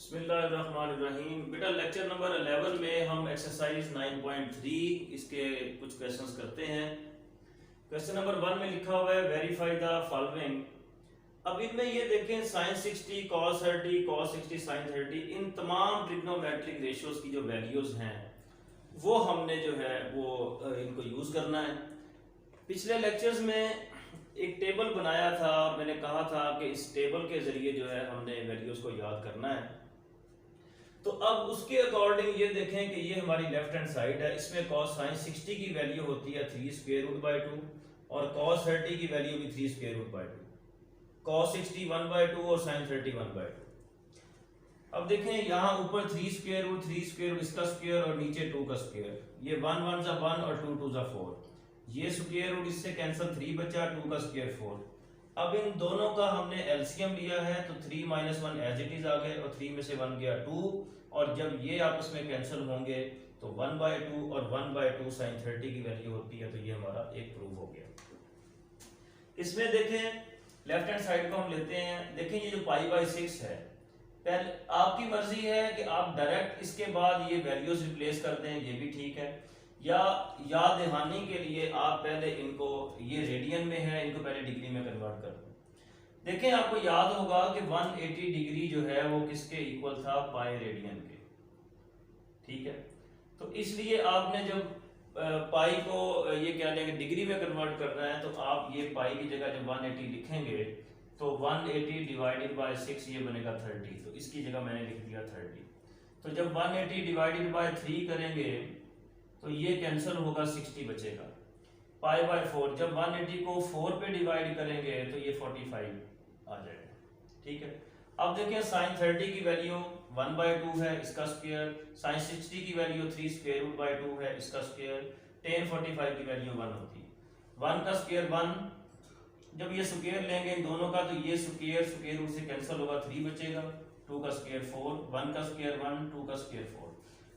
बिस्मिल्लाहिर्रहमानिर्रहीम। बेटा lecture number 11 में हम एक्सरसाइज 9.3 इसके कुछ क्वेश्चंस करते हैं। क्वेश्चन नंबर 1 में लिखा हुआ है वेरीफाई द फॉलोइंग। अब इनमें ये देखें sin 60 cos 30 cos 60 sin 30 इन तमाम ट्रिग्नोमेट्रिक रेशियोज की जो वैल्यूज हैं वो हमने जो है वो इनको यूज करना है। पिछले लेक्चर्स में एक टेबल बनाया था और मैंने कहा था कि इस टेबल के जरिए जो है हमने वैल्यूज को याद करना है। तो अब उसके अकॉर्डिंग ये देखें कि ये हमारी लेफ्ट हैंड साइड है, इसमें cos sin 60 की वैल्यू होती है 3 स्क्वायर रूट बाय 2 और cos 30 की वैल्यू भी 3 square root by 2, cos 60 1 by 2 और sin 30 1 बाय 2। अब देखें यहाँ ऊपर 3 स्क्वायर रूट इसका स्क्वायर और नीचे 2 का स्क्वायर, ये 1 1 जा 1 और 2 2 जा 4, ये स्क्वायर रूट इससे कैंसिल 3 बचा, 2 का स्क्वायर 4। अब इन दोनों का हमने एलसीएम लिया है तो 3 - 1 एज इट इज आ गए और 3 में से 1 गया 2 और जब ये आपस में कैंसिल होंगे तो 1 बाय 2 और 1 बाय 2 sin 30 की वैल्यू होती है। तो ये हमारा एक प्रूफ हो गया। इसमें देखें लेफ्ट हैंड साइड को हम लेते हैं। देखें ये जो पाई बाय 6 है, पहले आपकी मर्जी है कि आप डायरेक्ट इसके बाद ये वैल्यूज रिप्लेस कर दें, ये भी ठीक है, या याद दहानी के लिए आप पहले इनको, ये रेडियन में है, इनको पहले डिग्री में कन्वर्ट कर दें। देखें आपको याद होगा कि 180 डिग्री जो है वो किसके इक्वल था, पाई रेडियन के, ठीक है। तो इसलिए आपने जब पाई को ये कह लेंगे डिग्री में कन्वर्ट करना है तो आप ये पाई की जगह जब 180 लिखेंगे तो 180 डिवाइडेड बाय 6 ये बनेगा 30, तो इसकी जगह मैंने लिख दिया 30। तो जब 180 डिवाइडेड बाय 3 करेंगे तो ये कैंसिल होगा, 60 बचेगा, पाई बाय 4। जब 180 को 4 पे डिवाइड करेंगे तो ये 45 आ जाएगा, ठीक है। अब देखिए sin 30 की वैल्यू 1 बाय 2 है, इसका स्क्वायर, sin 60 की वैल्यू 3 स्क्वायर रूट बाय 2 है, इसका स्क्वायर, tan 45 की वैल्यू 1 होती है, 1 का स्क्वायर 1। जब ये स्क्वायर लेंगे इन दोनों का तो ये स्क्वायर रूट से कैंसिल होगा, 3 बचेगा, 2 का स्क्वायर 4, 1 का स्क्वायर 1, 2 का स्क्वायर 4।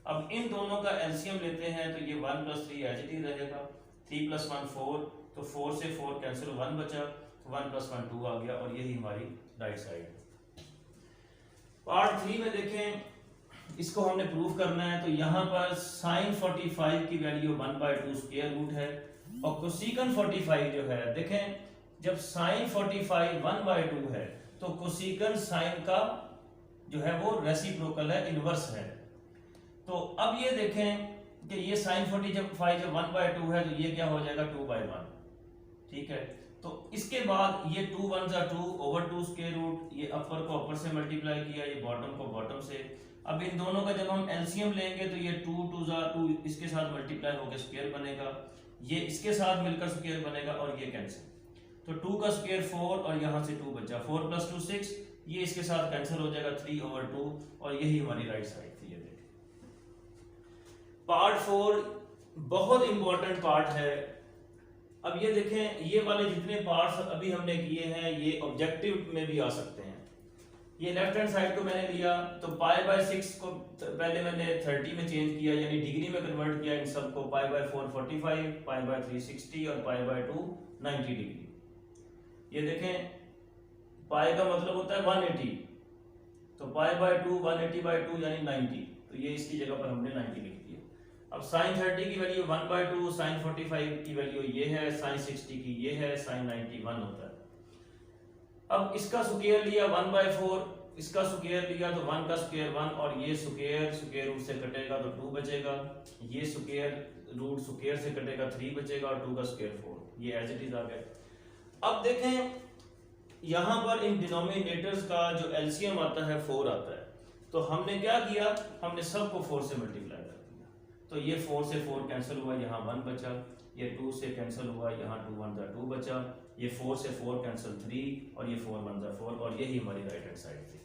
अब इन दोनों का एलसीएम लेते हैं तो ये 1 + 3 एज इट इज रहेगा, 3 + 1 4, तो 4 से 4 कैंसिल, 1 बचा, तो 1 + 1 2 आ गया और यही हमारी राइट साइड है। पार्ट 3 में देखें, इसको हमने प्रूव करना है। तो यहाँ पर sin 45 की वैल्यू 1 बाय 2 स्क्वायर रूट है और कोसिकन 45 जो है, देखें जब sin 45 1 बाय 2 है तो कोसिकन साइन का जो है वो रेसिप्रोकल है, इनवर्स है। तो अब ये देखें कि ये sin 45 जब 1 बाय 2 है तो ये क्या हो जाएगा 2 बाय 1, ठीक है। तो इसके बाद ये 2 1 जा 2 ओवर 2 स्क्वायर रूट, ये अपर को अपर से मल्टीप्लाई किया, ये बॉटम को बॉटम से। अब इन दोनों का जब हम एलसीएम लेंगे तो ये 2 2 जा 2 इसके साथ मल्टीप्लाई होकर स्क्वायर बनेगा, ये इसके साथ मिलकर स्क्वायर बनेगा और ये कैंसिल, तो 2 का स्क्वायर 4 और यहाँ से 2 बचा, 4 + 2 6, ये इसके साथ कैंसिल हो जाएगा 3 ओवर 2 और यही हमारी राइट साइड थी। ये देखिए पार्ट 4 बहुत इंपॉर्टेंट पार्ट है। अब ये देखें ये वाले जितने पार्ट्स अभी हमने किए हैं ये ऑब्जेक्टिव में भी आ सकते हैं। ये लेफ्ट हैंड साइड को मैंने लिया तो पाई बाय 6 को पहले मैंने 30 में चेंज किया, यानी डिग्री में कन्वर्ट किया इन सबको, पाई बाय 4 45, पाई बाय 3 60 और पाई बाय 2 90 डिग्री। ये देखें पाई का मतलब होता है 180, तो पाई बाय 2 180 बाय 2 यानी 90, तो ये इसकी जगह पर हमने 90 लिख दिया। अब sin 30 की वैल्यू 1 बाय 2, sin 45 की वैल्यू ये है, sin 60 की ये है, sin 90 1 होता है। अब इसका स्क्वायर लिया 1 बाय 4, इसका स्क्वायर लिया तो 1 का स्क्वायर 1 और ये स्क्वायर रूट से कटेगा तो 2 बचेगा, ये स्क्वायर रूट स्क्वायर से कटेगा 3 बचेगा और 2 का स्क्वायर 4, ये एज इट इज आ गया। अब देखें यहाँ पर इन डिनोमिनेटर्स का जो एलसीएम आता है 4 आता है, तो हमने क्या किया, हमने सबको 4 से मल्टीप्लाई कर दिया, तो ये 4 से 4 कैंसिल हुआ, यहाँ 1 बचा, ये 2 से कैंसिल हुआ, यहाँ 2 1 जा 2 बचा, ये 4 से 4 कैंसिल 3 और ये 4 1 जा 4 और यही हमारी राइट हैंड साइड थी।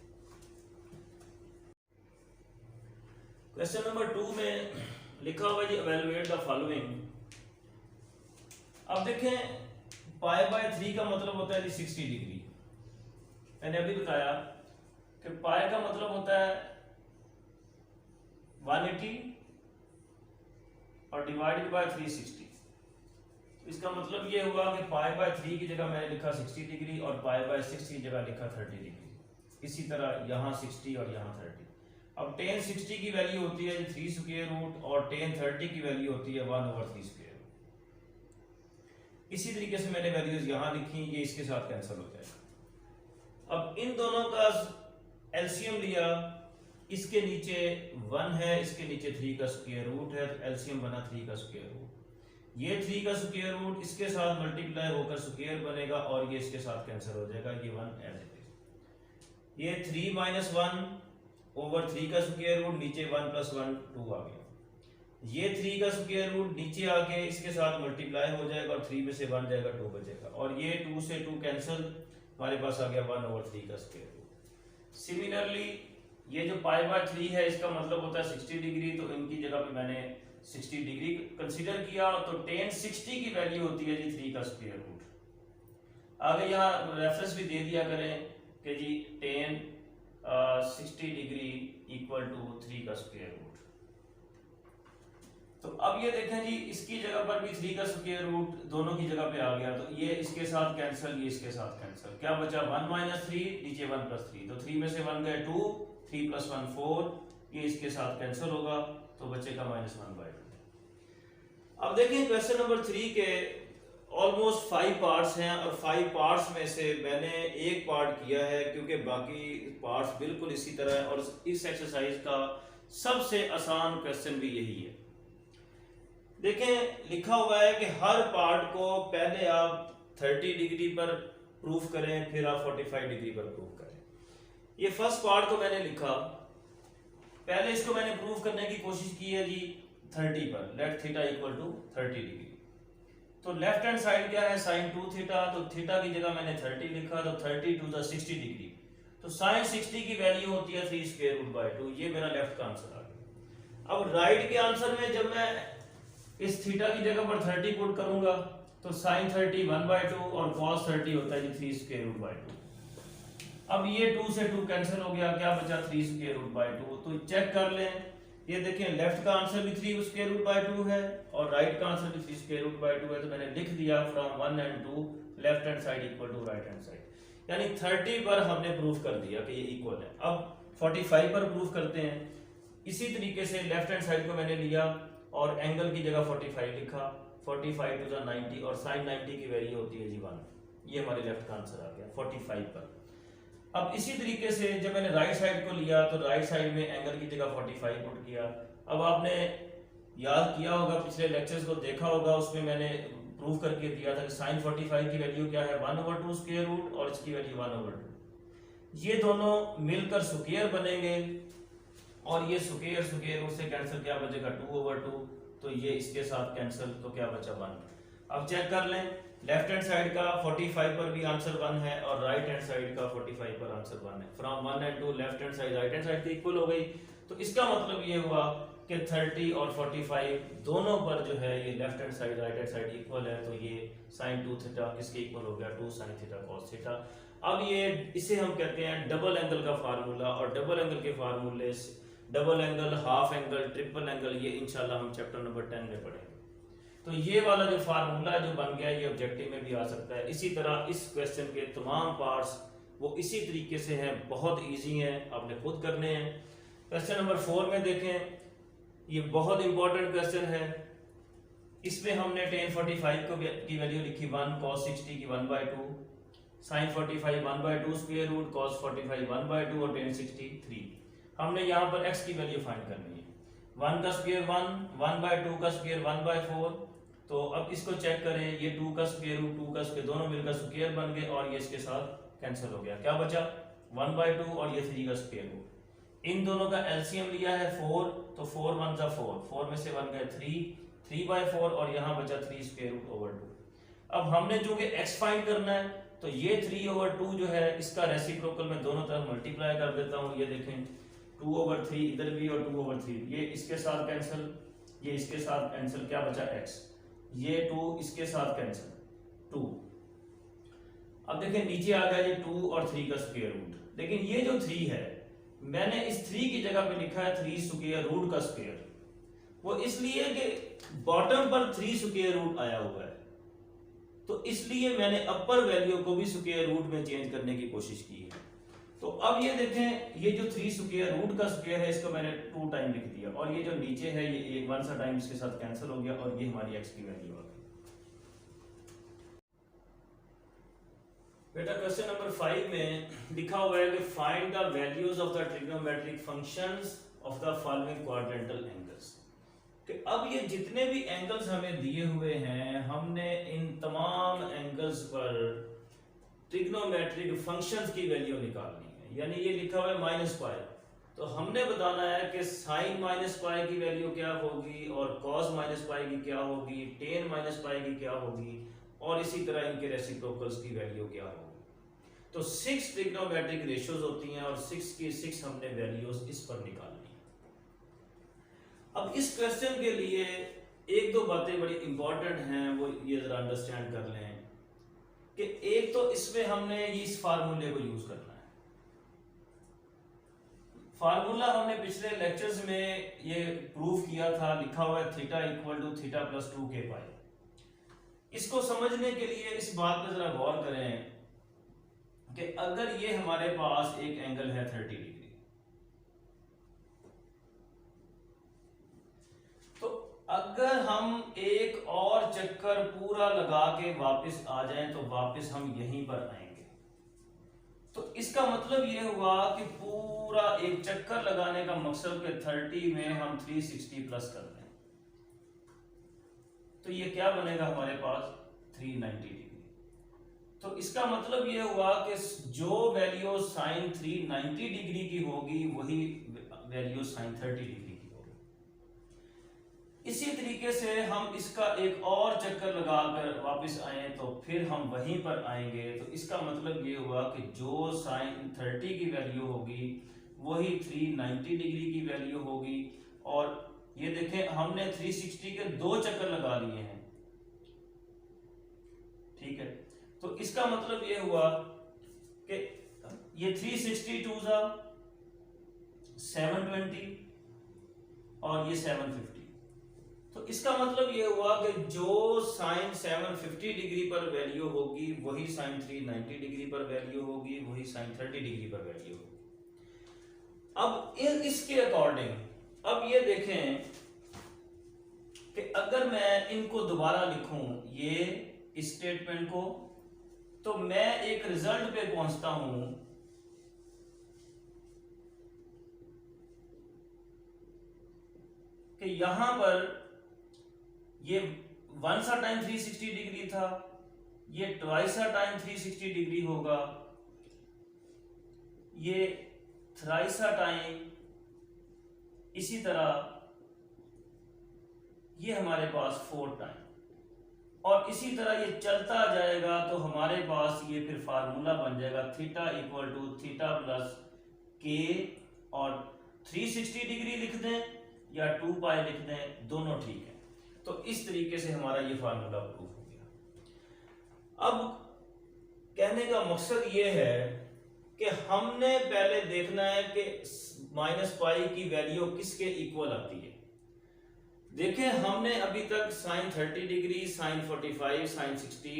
क्वेश्चन नंबर 2 में लिखा हुआ है इवैल्यूएट द फॉलोइंग। अब देखें पाई बाय 3 का मतलब होता है 60 डिग्री। मैंने अभी बताया कि पाई का मतलब होता है 180 और डिवाइडेड बाय 360। तो इसका मतलब ये हुआ कि पाई बाय 3 की जगह मैंने लिखा 60 डिग्री और पाई बाय 6 की जगह लिखा 30 डिग्री। इसी तरह यहाँ 60 और यहाँ 30। अब tan 60 की वैल्यू होती है 3 स्क्वायर रूट और tan 30 की वैल्यू होती है 1/3 स्क्वायर रूट। इसी तरीके से मैंने वैल्यूज यहां लिखी, ये इसके साथ कैंसिल हो जाएगा। अब इन दोनों का एलसीएम लिया, इसके नीचे 1 है, इसके नीचे 3 का स्क्वायर रूट है, तो एलसीएम बना 3 का स्क्वायर रूट। ये 3 का स्क्वायर रूट इसके साथ मल्टीप्लाई होकर स्क्वायर बनेगा और ये इसके साथ कैंसिल हो जाएगा, ये 1 एज इट इज। ये 3 - 1/3 का स्क्वायर रूट, नीचे 1 + 1 2 आ गया। ये 3 का स्क्वायर रूट नीचे आके इसके साथ मल्टीप्लाई हो जाएगा और 3 में से 1 जाएगा 2 बचेगा, और ये 2 से 2 कैंसिल, हमारे पास आ गया 1/3 का स्क्वायर रूट। सिमिलरली ये जो π/3 है इसका मतलब होता है 60 डिग्री, तो इनकी जगह पे मैंने 60 डिग्री कंसीडर किया, तो tan 60 की वैल्यू होती है जी 3 का स्क्वायर रूट। आगे यहाँ रेफरेंस भी दे दिया करें कि जी tan 60 डिग्री = 3 का स्क्वायर रूट। तो अब ये देखें जी, इसकी जगह पर भी 3 का स्क्वायर रूट दोनों की जगह पे आ गया, तो ये इसके साथ कैंसिल, ये इसके साथ कैंसिल, क्या बचा 1 - 3, नीचे 1 + 3, तो 3 में से 1 गए 2, 3 + 1 4, ये इसके साथ कैंसिल होगा, तो बचेगा -1/2। अब देखें क्वेश्चन नंबर 3 के ऑलमोस्ट 5 पार्ट्स हैं, और 5 पार्ट्स में से मैंने एक पार्ट किया है क्योंकि बाकी पार्ट्स बिल्कुल इसी तरह है, और इस एक्सरसाइज का सबसे आसान क्वेश्चन भी यही है। देखें लिखा हुआ है कि हर पार्ट को पहले आप 30 डिग्री पर प्रूफ करें, फिर आप 45 डिग्री पर प्रूफ करें। ये फर्स्ट पार्ट को मैंने लिखा, पहले इसको मैंने प्रूफ करने की कोशिश की है जी 30 पर, लेट थीटा = 30 डिग्री। तो लेफ्ट हैंड साइड क्या है sin 2 थीटा, तो थीटा की जगह मैंने 30 लिखा, तो 30 × 2 = 60 डिग्री, तो sin 60 की वैल्यू होती है 3 √/2, ये मेरा लेफ्ट का आंसर आ गया। अब राइट के आंसर में जब मैं इस थीटा की जगह पर 30 पुट करूंगा, तो sin 30 1/2 और cos 30 होता है जी 3 √/2। अब ये 2 से 2 कैंसिल हो गया, क्या बचा 3 √/2। तो चेक कर लें, ये देखें लेफ्ट का आंसर भी 3 √/2 है और राइट का आंसर भी 3 √/2 है, तो मैंने लिख दिया from 1 and 2 left hand side = right hand side, यानी 30 पर हमने प्रूफ कर दिया कि ये इक्वल है। अब 45 पर प्रूफ करते हैं। इसी तरीके से लेफ्ट हैंड साइड को मैंने लिया और एंगल की जगह 45 लिखा, 45 × 2 = 90 और sin 90 की वैल्यू होती है जी 1, ये हमारे लेफ्ट का आंसर आ गया 45 पर। अब इसी तरीके से जब मैंने राइट साइड को लिया, तो राइट साइड में एंगल की जगह 45 पुट किया। अब आपने याद किया होगा, पिछले लेक्चर्स को देखा होगा, उसमें मैंने प्रूफ करके दिया था कि sin 45 की वैल्यू क्या है 1/2 स्क्वायर रूट और इसकी वैल्यू 1/2। ये दोनों मिलकर स्क्वायर बनेंगे और ये स्क्वायर रूट से कैंसिल, क्या बचेगा 2/2, तो ये इसके साथ कैंसिल, तो क्या बचा 1। अब चेक कर लें, लेफ्ट हैंड साइड का 45 पर भी आंसर 1 है और राइट हैंड साइड का 45 पर आंसर 1 है। From 1 and 2 left hand side right hand side की इक्वल हो गई, तो इसका मतलब ये हुआ कि 30 और 45 दोनों पर जो है ये left hand side right hand side equal है, तो ये sin 2 थीटा किसके इक्वल हो गया 2 sin थीटा cos थीटा। अब ये इसे हम कहते हैं डबल एंगल का फार्मूला, और डबल एंगल के फार्मूले double angle, half angle, triple angle, ये इंशाल्लाह हम चैप्टर नंबर 10 में पढ़ेंगे। तो ये वाला जो फार्मूला जो बन गया ये ऑब्जेक्टिव में भी आ सकता है। इसी तरह इस क्वेश्चन के तमाम पार्ट्स वो इसी तरीके से हैं, बहुत इजी हैं, आपने खुद करने हैं। क्वेश्चन नंबर 4 में देखें, ये बहुत इंपॉर्टेंट क्वेश्चन है। इसमें हमने tan 45 की वैल्यू लिखी 1, cos 60 की 1/2, sin 45 1/2 स्क्वायर रूट, cos 45 1/2 और tan 60 3। हमने यहाँ पर x की वैल्यू फाइंड करनी है। 1 का स्क्वायर 1, 1/2 का स्क्वायर 1/4। तो अब इसको चेक करें, ये 2 का स्क्वायर रूट 2 का स्क्वायर दोनों मिलकर स्क्वायर बन गए और ये इसके साथ कैंसिल हो गया, क्या बचा 1/2 और ये 3 का स्क्वायर रूट। इन दोनों का एलसीएम लिया है 4, तो 4 1 = 4, 4 में से 1 गए 3/4 और यहाँ बचा 3 स्क्वायर रूट ओवर 2। अब हमने चूंकि x फाइंड करना है, तो ये 3/2 जो है इसका रेसिप्रोकल मैं दोनों तरफ मल्टीप्लाई कर देता हूँ। ये देखें 2/3 इधर भी और 2/3, ये इसके साथ कैंसिल, ये इसके साथ कैंसिल, क्या बचा x, ये 2 इसके साथ कैंसिल 2। अब देखें नीचे आ गया ये 2 और 3 का स्क्वायर रूट। लेकिन ये जो 3 है, मैंने इस 3 की जगह पे लिखा है 3 स्क्वायर रूट का स्क्वायर, वो इसलिए कि बॉटम पर 3 स्क्वायर रूट आया हुआ है, तो इसलिए मैंने अपर वैल्यू को भी स्क्वायर रूट में चेंज करने की कोशिश की है। तो अब ये देखें, ये जो 3 स्क्वायर रूट का स्क्वायर है इसको मैंने 2 टाइम लिख दिया, और ये जो नीचे है ये एक 1 सा टाइम इसके साथ कैंसिल हो गया, और ये हमारी x की वैल्यू आ गई। बेटा क्वेश्चन नंबर 5 में लिखा हुआ है कि find the values of the trigonometric functions of the following quadrantal angles. कि अब ये जितने भी एंगल्स हमें दिए हुए हैं, हमने इन तमाम एंगल्स पर ट्रिग्नोमेट्रिक फंक्शंस की वैल्यू निकालनी है। यानी ये लिखा हुआ है माइनस पाई, तो हमने बताना है कि साइन माइनस पाई की वैल्यू क्या होगी, और कॉस माइनस पाई की क्या होगी, टेन माइनस पाई की क्या होगी, और इसी तरह इनके रेसिप्रोकल्स की वैल्यू क्या होगी। तो 6 ट्रिग्नोमेट्रिक रेशियोज होती हैं, और 6 की 6 हमने वैल्यूज इस पर निकालनी है। अब इस क्वेश्चन के लिए एक दो बातें बड़ी इंपॉर्टेंट हैं, वो ये जरा अंडरस्टैंड कर लें कि एक तो इसमें हमने इस फार्मूले को यूज करना है। फार्मूला हमने पिछले लेक्चर्स में ये प्रूव किया था, लिखा हुआ है theta equal to theta plus 2k pi. इसको समझने के लिए इस बात पर जरा गौर करें कि अगर ये हमारे पास एक एंगल है 30 डिग्री, तो अगर हम एक और चक्कर पूरा लगा के वापस आ जाएं तो वापस हम यहीं पर आएंगे। तो इसका मतलब ये हुआ कि पूरा एक चक्कर लगाने का मकसद के 30 में हम 360 प्लस कर दें, तो ये क्या बनेगा हमारे पास 390 डिग्री। तो इसका मतलब ये हुआ कि जो वैल्यू साइन 390 डिग्री की होगी वही वैल्यू साइन 30 डिग्री की होगी। इसी तरीके से हम इसका एक और चक्कर लगाकर वापस आए तो फिर हम वहीं पर आएंगे। तो इसका मतलब ये हुआ कि जो साइन 30 की वैल्यू होगी वही 390 डिग्री की वैल्यू होगी। और ये देखें, हमने 360 के 2 चक्कर लगा लिए हैं, ठीक है। तो इसका मतलब ये हुआ कि ये 362 सा 720 और ये 750। तो इसका मतलब ये हुआ कि जो साइन 750 डिग्री पर वैल्यू होगी वही साइन 390 डिग्री पर वैल्यू होगी, वही साइन 30 डिग्री पर वैल्यू होगी। अब इसके अकॉर्डिंग अब ये देखें कि अगर मैं इनको दोबारा लिखूं ये इस स्टेटमेंट को, तो मैं एक रिजल्ट पे पहुंचता हूं कि यहां पर ये 1 सा टाइम 360 डिग्री था, ये ट्वाइस सा टाइम 360 डिग्री होगा, ये थ्राइस सा टाइम, इसी तरह ये हमारे पास 4 टाइम, और इसी तरह ये चलता जाएगा। तो हमारे पास ये फिर फार्मूला बन जाएगा theta equal to theta plus k, और 360 डिग्री लिख दें या 2 पाई लिख दें, दोनों ठीक है। तो इस तरीके से हमारा ये फार्मूला प्रूव हो गया। अब कहने का मकसद ये है कि हमने पहले देखना है कि माइनस पाई की वैल्यू किसके इक्वल आती है। देखें, हमने अभी तक साइन 30 डिग्री, साइन 45, साइन 60,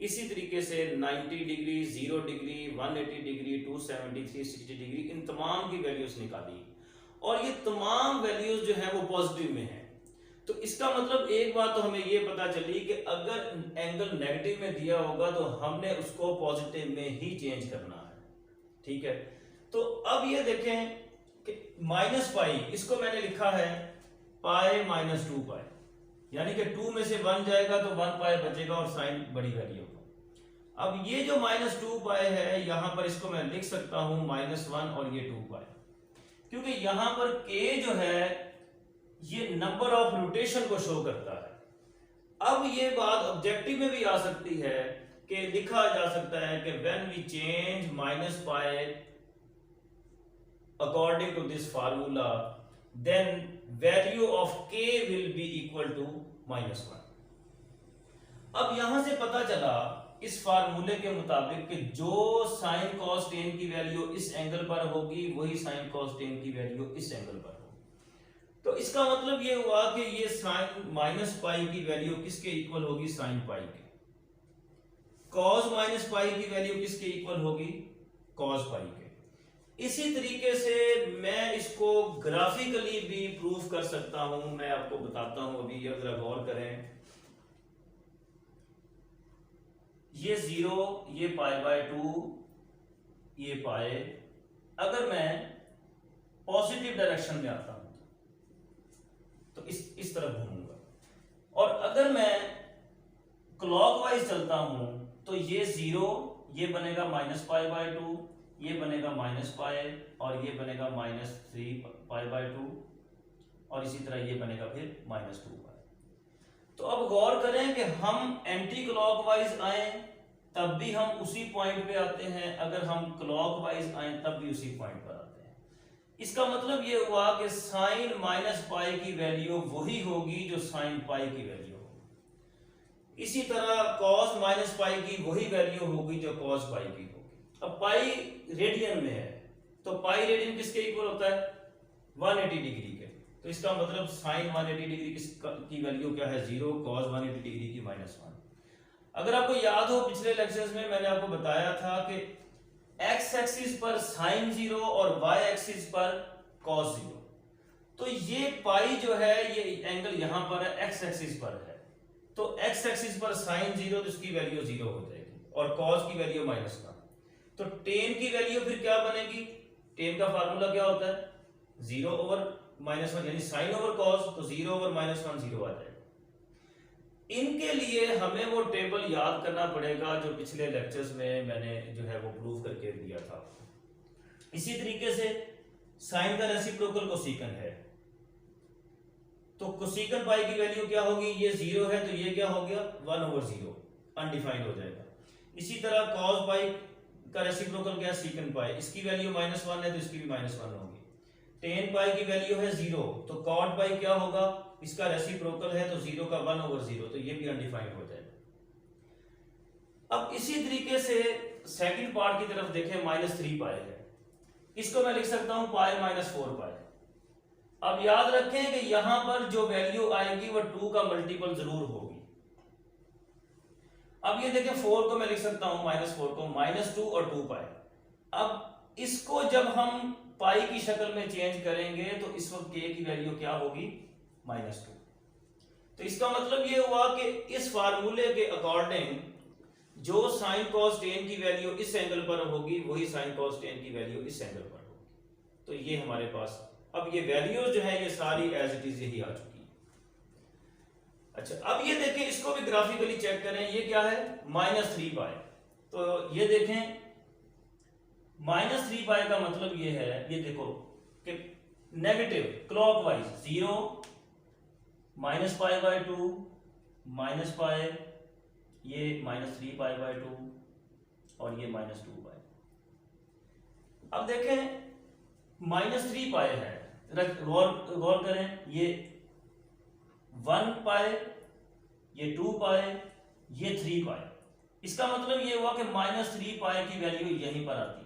इसी तरीके से 90 डिग्री, 0 डिग्री, 180 डिग्री, 270, 360 डिग्री, इन तमाम की वैल्यूज निकाली, और ये तमाम वैल्यूज जो है वो पॉजिटिव में है। तो इसका मतलब एक बात तो हमें ये पता चली कि अगर एंगल नेगेटिव में दिया होगा तो हमने उसको पॉजिटिव में ही चेंज करना है, ठीक है। तो अब ये देखें कि माइनस पाई, इसको मैंने लिखा है पाई माइनस 2 पाई, यानी कि 2 में से 1 जाएगा तो 1 पाई बचेगा और साइन बड़ी वैल्यू होगा। अब ये जो माइनस 2 पाई है, यहां पर इसको मैं लिख सकता हूं -1 और ये 2 पाई, क्योंकि यहां पर k जो है ये नंबर ऑफ रोटेशन को शो करता है। अब ये बात ऑब्जेक्टिव में भी आ सकती है कि लिखा जा सकता है कि when we change minus pi according to this formula then value of k will be equal to -1। अब यहां से पता चला इस फार्मूले के मुताबिक कि जो साइन कॉस टेन की वैल्यू इस एंगल पर होगी वही साइन कॉस टेन की वैल्यू इस एंगल पर होगी। तो इसका मतलब ये हुआ कि ये साइन माइनस पाई की वैल्यू किसके इक्वल होगी, साइन पाई के। कॉस माइनस पाई की वैल्यू किसके इक्वल होगी, कॉस पाई के। इसी तरीके से मैं इसको ग्राफिकली भी प्रूफ कर सकता हूं। मैं आपको बताता हूं, अभी अगर गौर करें, ये 0, ये π/2, ये पाए, अगर मैं पॉजिटिव डायरेक्शन में आता हूं तो इस तरफ घूमूंगा, और अगर मैं क्लॉकवाइज चलता हूं तो ये 0, ये बनेगा -π/2, ये बनेगा -π, और ये बनेगा -3π/2, और इसी तरह ये बनेगा फिर -2π। तो अब गौर करें कि हम एंटी क्लॉकवाइज आए तब भी हम उसी पॉइंट पे आते हैं, अगर हम क्लॉकवाइज आए तब भी उसी पॉइंट पर आते हैं। इसका मतलब ये हुआ कि साइन -π की वैल्यू वही होगी जो साइन π की वैल्यू होगी। इसी तरह cos -π की वही वैल्यू होगी जो cos π की होगी। अब पाई रेडियन में है, तो पाई रेडियन किसके इक्वल होता है? 180 डिग्री के। तो इसका मतलब साइन 180 डिग्री की वैल्यू क्या है? 0, cos 180 डिग्री की -1। अगर आपको याद हो, पिछले लेक्चर्स में मैंने आपको बताया था कि x एक्सिस पर साइन 0 और y एक्सिस पर cos 0। तो ये पाई जो है, ये एंगल यहां पर है, x एक्सिस पर है, तो x एक्सिस पर साइन 0 तो इसकी वैल्यू 0 हो जाएगी, और cos की वैल्यू -1। तो tan की वैल्यू फिर क्या बनेगी? tan का फार्मूला क्या होता है? 0 ओवर -1, यानी साइन ओवर cos, तो 0 ओवर -1 0 आ जाएगा। इनके लिए हमें वो टेबल याद करना पड़ेगा जो पिछले लेक्चर्स में मैंने जो है वो प्रूव करके दिया था। इसी तरीके से साइन का रेसिप्रोकल कोसेकन है, तो कोसेकन पाई की वैल्यू क्या होगी? ये 0 है, तो ये क्या हो गया? 1 ओवर 0, अनडिफाइंड हो जाएगा। इसी तरह cos पाई का रेसिप्रोकल क्या है? सेकंड पाई, इसकी वैल्यू -1 है, तो इसकी भी -1 होगी। tan पाई की वैल्यू है 0, तो cot पाई क्या होगा? इसका रेसिप्रोकल है, तो 0 का 1 ओवर 0, तो ये भी अनडिफाइंड हो जाएगा। अब इसी तरीके से सेकंड पार्ट की तरफ देखें, -3 पाई है, इसको मैं लिख सकता हूं पाई -4 पाई। अब याद रखें कि यहां पर जो वैल्यू आएगी वो 2 का मल्टीपल जरूर होगी। अब ये देखें, 4 को मैं लिख सकता हूं, -4 को -2 और 2 पाई। अब इसको जब हम पाई की शक्ल में चेंज करेंगे तो इस वक्त k की वैल्यू क्या होगी? -2। तो इसका मतलब ये हुआ कि इस फार्मूले के अकॉर्डिंग जो sin cos tan की वैल्यू इस एंगल पर होगी वही sin cos tan की वैल्यू इस एंगल पर होगी। तो ये हमारे पास अब ये वैल्यूज जो है ये सारी एज इट इज यही आ चुकी है। अच्छा, अब ये देखें, इसको भी ग्राफिकली चेक करें, ये क्या है? -3 पाई। तो ये देखें, -3 पाई का मतलब ये है, ये देखो कि नेगेटिव क्लॉकवाइज 0, -π/2, -π, ये -3π/2 और ये -2 पाई। अब देखें, -3 पाई है, गौर करें, ये 1 पाई, ये 2 पाई, ये 3 पाई। इसका मतलब ये हुआ कि -3 पाई की वैल्यू यहीं पर आती है।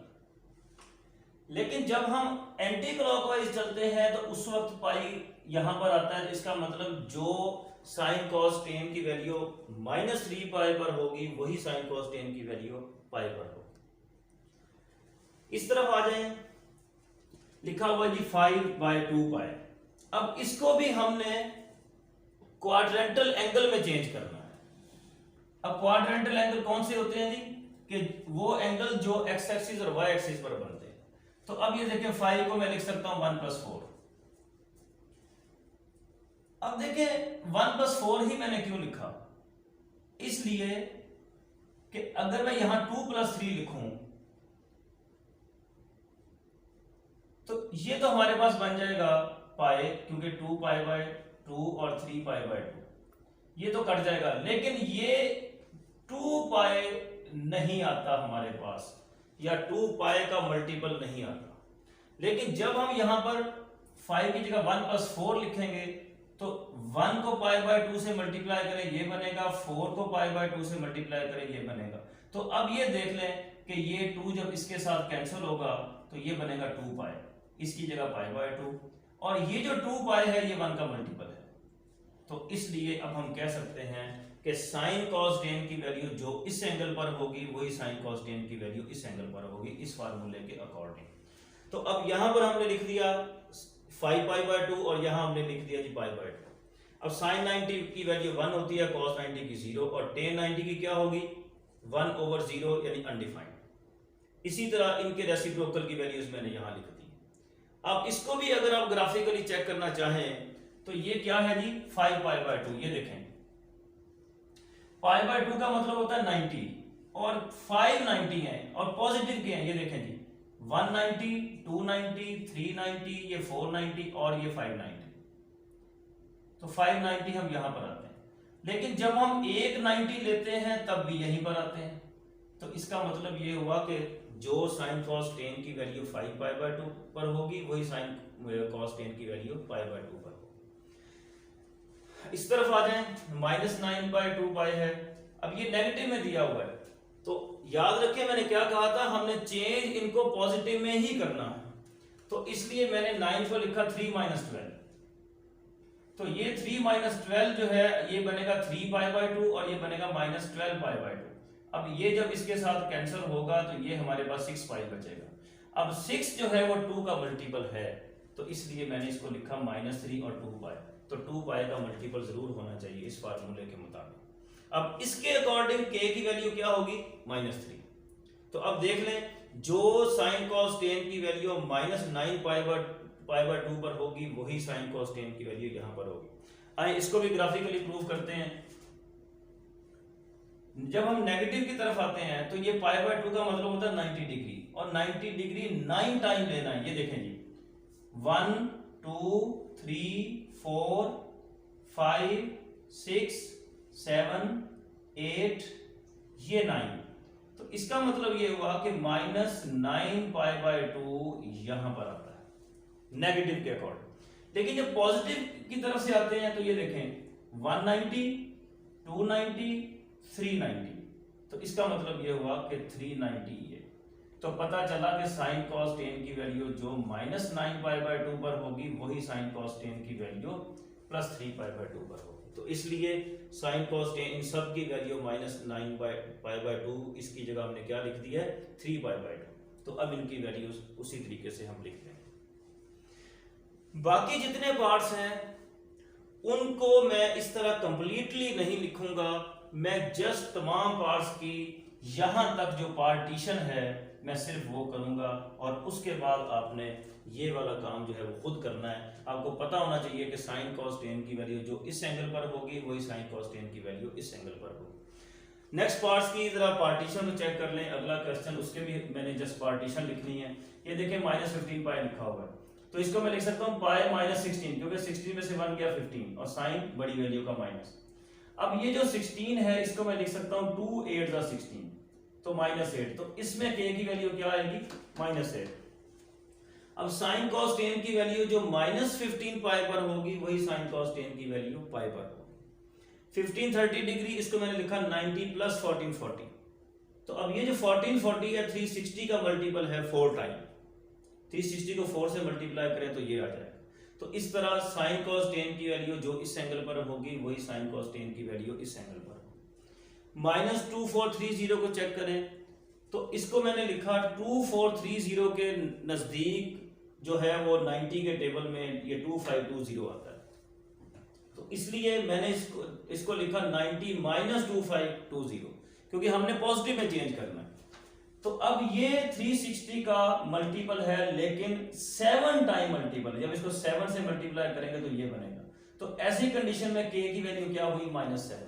लेकिन जब हम एंटी क्लॉकवाइज चलते हैं तो उस वक्त पाई यहां पर आता है। इसका मतलब जो sin cos tan की वैल्यू -3 पाई पर होगी वही sin cos tan की वैल्यू पाई पर होगी। इस तरफ आ जाएं, लिखा हुआ जी 5/2 पाई। अब इसको भी हमने क्वाड्रेंटल एंगल में चेंज करना है। अब क्वाड्रेंटल एंगल कौन से होते हैं जी? कि वो एंगल जो x एक्सिस और y एक्सिस पर बनते हैं। तो अब ये देखें, 5 को मैं लिख सकता हूं 1 + 4। अब देखें 1 + 4 ही मैंने क्यों लिखा? इसलिए कि अगर मैं यहां 2 + 3 लिखूं तो ये तो हमारे पास बन जाएगा पाई, क्योंकि 2π/2 और 3π/2 ये तो कट जाएगा। लेकिन ये 2 पाई नहीं आता हमारे पास, या 2 पाई का मल्टीपल नहीं आता। लेकिन जब हम यहां पर 5 की जगह 1 + 4 लिखेंगे तो 1 को π/2 से मल्टीप्लाई करें ये बनेगा, 4 को π/2 से मल्टीप्लाई करें ये बनेगा। तो अब ये देख लें कि ये 2 जब इसके साथ कैंसिल होगा तो ये बनेगा 2 पाई, इसकी जगह π/2, और ये जो 2 पाई है ये 1 का मल्टीपल है। तो इसलिए अब हम कह सकते हैं कि sin cos tan की वैल्यू जो इस एंगल पर होगी वही sin cos tan की वैल्यू इस एंगल पर होगी, इस फार्मूले के अकॉर्डिंग। तो अब यहां पर हमने लिख दिया 5π/2 और यहां हमने लिख दिया जी π/2। अब sin 90 की वैल्यू 1 होती है, cos 90 की 0 और tan 90 की क्या होगी 1/0 यानी अनडिफाइंड। इसी तरह इनके रेसिप्रोकल की वैल्यूज मैंने यहां लिख दी। अब इसको भी अगर आप ग्राफिकली चेक करना चाहें तो ये क्या है जी 5π/2। ये देखें π/2 का मतलब होता है 90 और 5 90 है और पॉजिटिव के हैं। ये देखें जी 190, 290, 390, ये 490 और ये 590। तो 590 हम यहां पर आते हैं। लेकिन जब हम 190 लेते हैं तब भी यहीं पर आते हैं। तो इसका मतलब ये हुआ कि जो sin cos tan की वैल्यू 5π/2 पर होगी वही sin cos tan की वैल्यू π/2 पर होगी। इस तरफ आ जाएं, -9/2π है। अब ये नेगेटिव में दिया हुआ है तो याद रखें मैंने क्या कहा था, हमने चेंज इनको पॉजिटिव में ही करना है। तो इसलिए मैंने 9 को लिखा 3 - 12। तो ये 3 - 12 जो है ये बनेगा 3π/2 और ये बनेगा -12π/2। अब ये जब इसके साथ कैंसिल होगा तो ये हमारे पास 6π बचेगा। अब 6 जो है वो 2 का मल्टीपल है तो इसलिए मैंने इसको लिखा -3 और 2π। तो 2π का मल्टीपल जरूर होना चाहिए इस फार्मूले के मुताबिक। अब इसके अकॉर्डिंग k की वैल्यू क्या होगी -3। तो अब देख लें जो sin cos tan की वैल्यू -9π/2 पर होगी वही sin cos tan की वैल्यू यहां पर होगी। आइए इसको भी ग्राफिकली प्रूव करते हैं। जब हम नेगेटिव की तरफ आते हैं तो ये π/2 का मतलब होता है 90 डिग्री और 90 डिग्री 9 टाइम लेना है। ये देखें जी 1 2 3 4 5 6 7 8 ये 9। तो इसका मतलब ये हुआ कि -9π/2 यहां पर आता है नेगेटिव के अकॉर्डिंग। लेकिन जब पॉजिटिव की तरफ से आते हैं तो ये देखें 190 290 390। तो इसका मतलब ये हुआ कि 390 ये। तो पता चला कि sin cos tan की वैल्यू जो -9π/2 पर होगी वही sin cos tan की वैल्यू +3π/2 पर होगी। तो इसलिए sin cos tan इन सब की वैल्यू -9π/2 इसकी जगह हमने क्या लिख दिया है 3π/2। तो अब इनकी वैल्यूज उसी तरीके से हम लिख देंगे। बाकी जितने पार्ट्स हैं उनको मैं इस तरह कंप्लीटली नहीं लिखूंगा, मैं जस्ट तमाम पार्ट्स की यहां तक जो पार्टीशन है मैं सिर्फ वो करूंगा और उसके बाद आपने ये वाला काम जो है वो खुद करना है। आपको पता होना चाहिए कि sin cos tan की वैल्यू जो इस एंगल पर होगी वही sin cos tan की वैल्यू इस एंगल पर होगी। नेक्स्ट पार्ट्स की जरा पार्टीशन को चेक कर लें। अगला क्वेश्चन उसके भी मैंने जस्ट पार्टीशन लिखनी है। ये देखिए -15π लिखा हुआ है तो इसको मैं लिख सकता हूँ π -16 क्योंकि 16 में से 1 गया 15 और साइन बड़ी वैल्यू का माइनस। अब ये जो 16 है इसको मैं लिख सकता हूँ 2 8 16 तो -8। तो इसमें k की वैल्यू क्या आएगी -8। अब sin cos tan की वैल्यू जो -15π पर होगी वही sin cos tan की वैल्यू π पर होगी। 15 30 डिग्री इसको मैंने लिखा 90 + 14 40। तो अब ये जो 14 40 या 360 का मल्टीपल है 4 टाइम। 360 को 4 से मल्टीप्लाई करें तो ये आ जाएगा। तो इस तरह sin cos tan की वैल्यू जो इस एंगल पर होगी वही sin cos tan की वैल्यू इस एंगल पर होगी। -2430 को चेक करें तो इसको मैंने लिखा 2430 के नजदीक जो है वो 90 के टेबल में ये 2520 आता है। तो इसलिए मैंने इसको लिखा 90 - 2520 क्योंकि हमने पॉजिटिव में चेंज करना है। तो अब ये 360 का मल्टीपल है लेकिन 7 टाइम मल्टीपल है। जब इसको 7 से मल्टीप्लाई करेंगे तो ये बनेगा। तो ऐसी कंडीशन में k की वैल्यू क्या हुई -7।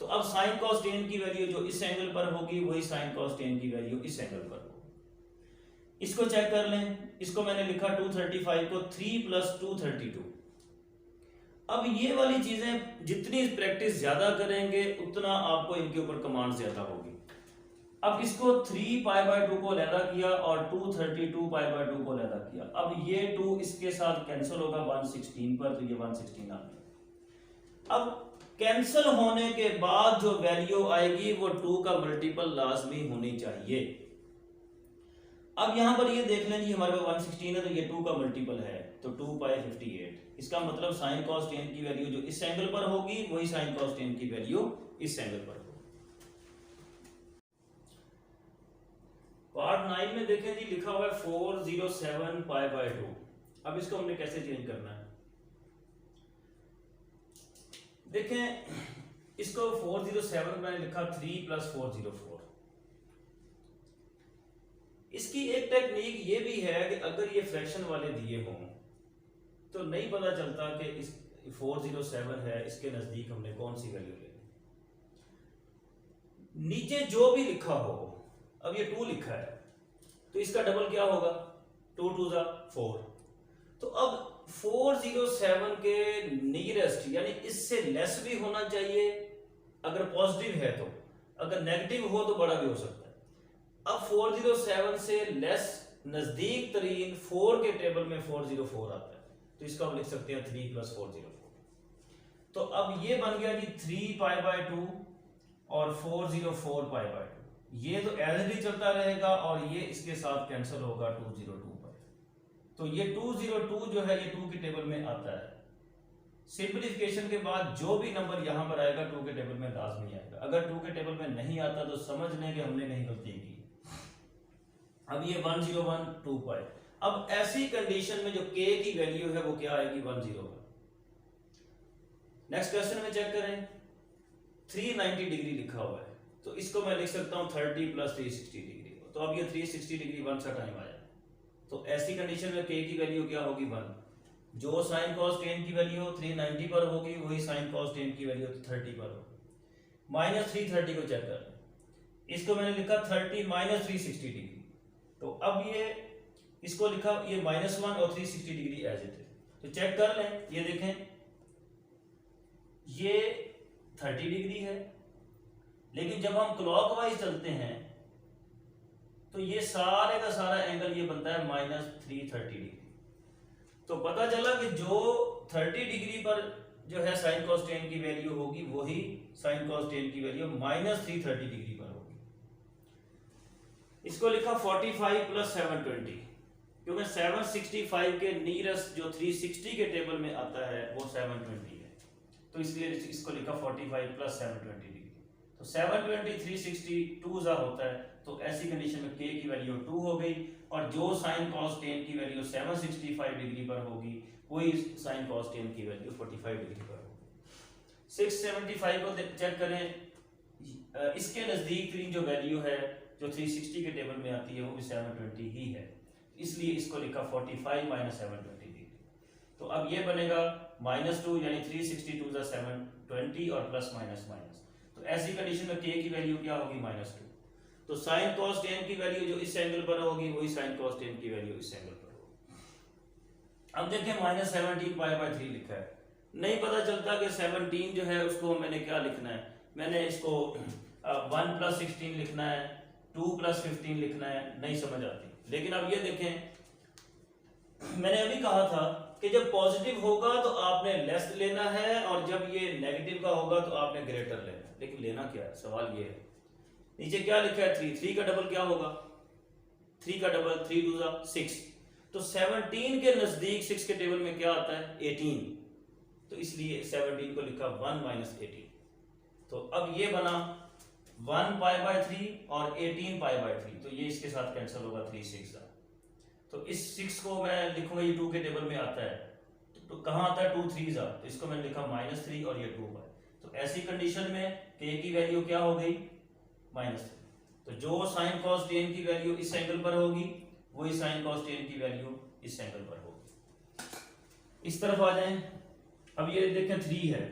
तो अब sin cos tan की वैल्यू जो इस एंगल पर होगी वही sin cos tan की वैल्यू इस एंगल पर होगी। इसको चेक कर लें। इसको मैंने लिखा 235 को 3 + 232। अब ये वाली चीजें जितनी प्रैक्टिस ज्यादा करेंगे उतना आपको इनके ऊपर कमांड ज्यादा होगी। अब इसको 3π/2 को अलहदा किया और 232π/2 को अलहदा किया। अब ये 2 इसके साथ कैंसिल होगा 116 पर तो ये 116 आ गया। अब कैंसिल होने के बाद जो वैल्यू आएगी वो 2 का मल्टीपल लाजमी होनी चाहिए। अब यहां पर ये देख लें जी हमारे पास 116 है तो ये 2 का मल्टीपल है तो 2π58। इसका मतलब sin cos tan की वैल्यू जो इस एंगल पर होगी वही sin cos tan की वैल्यू इस एंगल पर होगी। पार्ट 9 में देखें जी लिखा हुआ है 407 पाई बाय 2। अब इसको हमने कैसे चेंज करना है? देखें इसको 407 मैंने लिखा 3 + 404। इसकी एक टेक्निक ये भी है कि अगर ये फ्रैक्शन वाले दिए हों तो नहीं पता चलता कि इस 407 है, इसके नजदीक हमने कौन सी वैल्यू लेनी। नीचे जो भी लिखा हो, अब ये 2 लिखा है तो इसका डबल क्या होगा? 2 2 4। तो अब 407 के नियरेस्ट यानी इससे लेस भी होना चाहिए अगर पॉजिटिव है तो, अगर नेगेटिव हो तो बड़ा भी हो सकता है। अब 407 से लेस नजदीक तरीन 4 के टेबल में 404 आता है, तो इसका हम लिख सकते हैं 3 + 404। तो अब ये बन गया जी 3 पाई बाय 2 और 404 पाई बाय 2। ये तो एज इट इज चलता रहेगा और ये इसके साथ कैंसिल होगा 202 पर। तो ये 202 जो है ये 2 के टेबल में आता है। सिंपलीफिकेशन के बाद जो भी नंबर यहां पर आएगा 2 के टेबल में लाजमी आएगा। अगर 2 के टेबल में नहीं आता तो समझ लें कि हमने कहीं गलती की। अब ये 1012 पाई। अब ऐसी कंडीशन में जो k की वैल्यू है वो क्या आएगी? 101। नेक्स्ट क्वेश्चन में चेक करें, 390 डिग्री लिखा हुआ है तो इसको मैं लिख सकता हूं 30 + 360 डिग्री। तो अब ये 360 डिग्री 1 सा टाइम आया, तो ऐसी कंडीशन में k की वैल्यू क्या होगी? 1। जो sin cos tan की वैल्यू 390 पर होगी वही sin cos tan की वैल्यू 30 पर होगी। -330 को चेक कर, इसको मैंने लिखा 30 - 360 डिग्री। तो अब ये इसको लिखा ये -1 और 360 डिग्री एज इट इज। तो चेक कर लें, ये देखें ये 30 डिग्री है, लेकिन जब हम क्लॉकवाइज चलते हैं तो ये सारे का सारा एंगल ये बनता है -330 डिग्री। तो पता चला कि जो 30 डिग्री पर जो है sin cos tan की वैल्यू होगी वही sin cos tan की वैल्यू -330 डिग्री पर होगी। इसको लिखा 45 + 720, क्योंकि 765 के नियरेस्ट जो 360 के टेबल में आता है वो 720 है, तो इसलिए इसको लिखा 45 + 720 डिग्री। तो 720 360 2 होता है, तो ऐसी कंडीशन में k की वैल्यू 2 हो गई और जो sin cos tan की वैल्यू 765 डिग्री पर होगी वही sin cos tan की वैल्यू 45 डिग्री पर होगी। 675 को चेक करें, इसके नजदीक जो वैल्यू है जो 360 के टेबल में आती है वो भी 720 ही है, इसलिए इसको लिखा 45 - 720 डिग्री। तो अब ये बनेगा -2 यानी 360 2 720 और प्लस माइनस माइनस। तो ऐसी कंडीशन में k की वैल्यू क्या होगी? -2। तो sin cos tan की वैल्यू जो इस एंगल पर होगी वही sin cos tan की वैल्यू इस एंगल पर होगी। अब देखें -17 पाई बाय 3 लिखा है, नहीं पता चलता कि 17 जो है उसको मैंने क्या लिखना है। मैंने इसको 1 + 16 लिखना है, 2 + 15 लिखना है, नहीं समझ आती। लेकिन अब ये देखें, मैंने अभी कहा था कि जब पॉजिटिव होगा तो आपने लेस लेना है और जब ये नेगेटिव का होगा तो आपने ग्रेटर लेना है। लेकिन लेना क्या है, सवाल ये है। नीचे क्या लिखा है? 3 का डबल क्या होगा? 3 का डबल 3 2 6। तो 17 के नजदीक 6 के टेबल में क्या आता है? 18। तो इसलिए 17 को लिखा 1 - 18। तो अब ये बना 1 पाई बाय 3 और 18 पाई बाय 3, तो ये इसके साथ कैंसिल होगा 3 6। तो इस 6 को मैं लिखूंगा, ये 2 के टेबल में आता है, तो कहाँ आता है? 2 3 तो इसको मैंने लिखा -3 और ये 2 बाय। तो ऐसी कंडीशन में k की वैल्यू क्या हो गई? -3। तो जो sin cos tan की वैल्यू इस एंगल पर होगी वही sin cos tan की वैल्यू इस एंगल पर होगी। इस तरफ आ जाएं, अब ये देखें 3 है,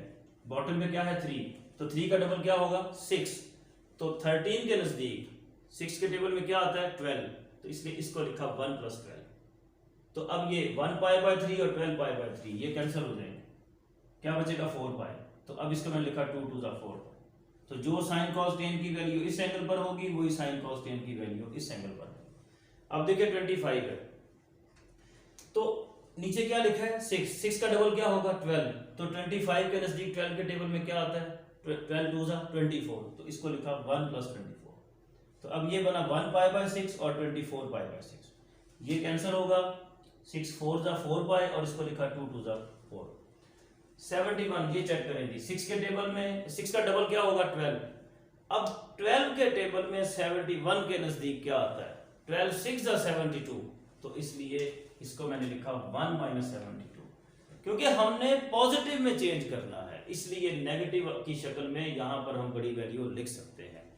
बॉटम में क्या है? 3। तो 3 का डबल क्या होगा? 6। तो 13 के नजदीक 6 के टेबल में क्या आता है? 12। तो इसलिए इसको लिखा 1 + 12। तो अब ये 1 पाई बाय 3 और 12 पाई बाय 3 ये कैंसिल हो जाएंगे, क्या बचेगा? 4 पाई। तो अब इसको मैंने लिखा 2 2 4 पाई। तो जो sin cos tan की वैल्यू इस एंगल पर होगी वही sin cos tan की वैल्यू इस एंगल पर है। अब देखिए 25 है, तो नीचे क्या लिखा है? 6 का डबल क्या होगा? 12। तो 25 के नजदीक 12 के टेबल में क्या आता है? 12 2 24। तो इसको लिखा 1 + 24। तो अब ये बना 1 पाई बाय 6 और 24 पाई बाय 6, ये कैंसिल होगा। 6 4 4 पाई और इसको लिखा 2 2 4। 71 ये चेक करें जी, 6 के टेबल में 6 का डबल क्या होगा? 12। अब 12 के टेबल में 71 के नजदीक क्या आता है? 12 6 72, तो इसलिए इसको मैंने लिखा 1 - 72, क्योंकि हमने पॉजिटिव में चेंज करना है, इसलिए नेगेटिव की शक्ल में यहां पर हम बड़ी वैल्यू लिख सकते हैं।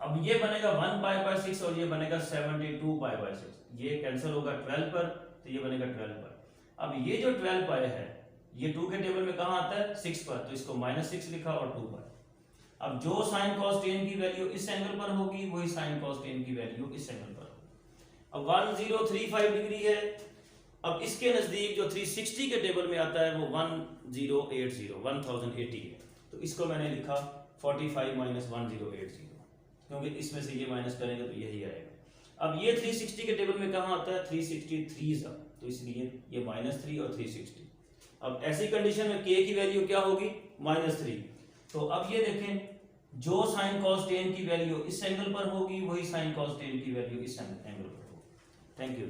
अब ये बनेगा 1 पाई 6 और ये बनेगा 72 पाई 6, ये कैंसिल होगा 12 पर, तो ये बनेगा 12 पर। अब ये जो 12 पाई है ये 2 के टेबल में कहां आता है, 6 पर, तो इसको -6 लिखा और 2 पर। अब जो sin cos tan की वैल्यू इस एंगल पर होगी वही sin cos tan की वैल्यू इस एंगल पर होगी। अब 1035 डिग्री है, अब इसके नजदीक जो 360 के टेबल में आता है वो 1080 है, तो इसको मैंने लिखा 45 - 1080, क्योंकि इसमें से ये माइनस करेंगे तो यही आएगा। अब ये 360 के टेबल में कहां आता है, 363, तो इसलिए ये -3 और 360। अब ऐसी कंडीशन में k की वैल्यू क्या होगी, -3। तो अब ये देखें, जो sin cos tan की वैल्यू इस एंगल पर होगी वही sin cos tan की वैल्यू इस एंगल पर होगी। Thank you.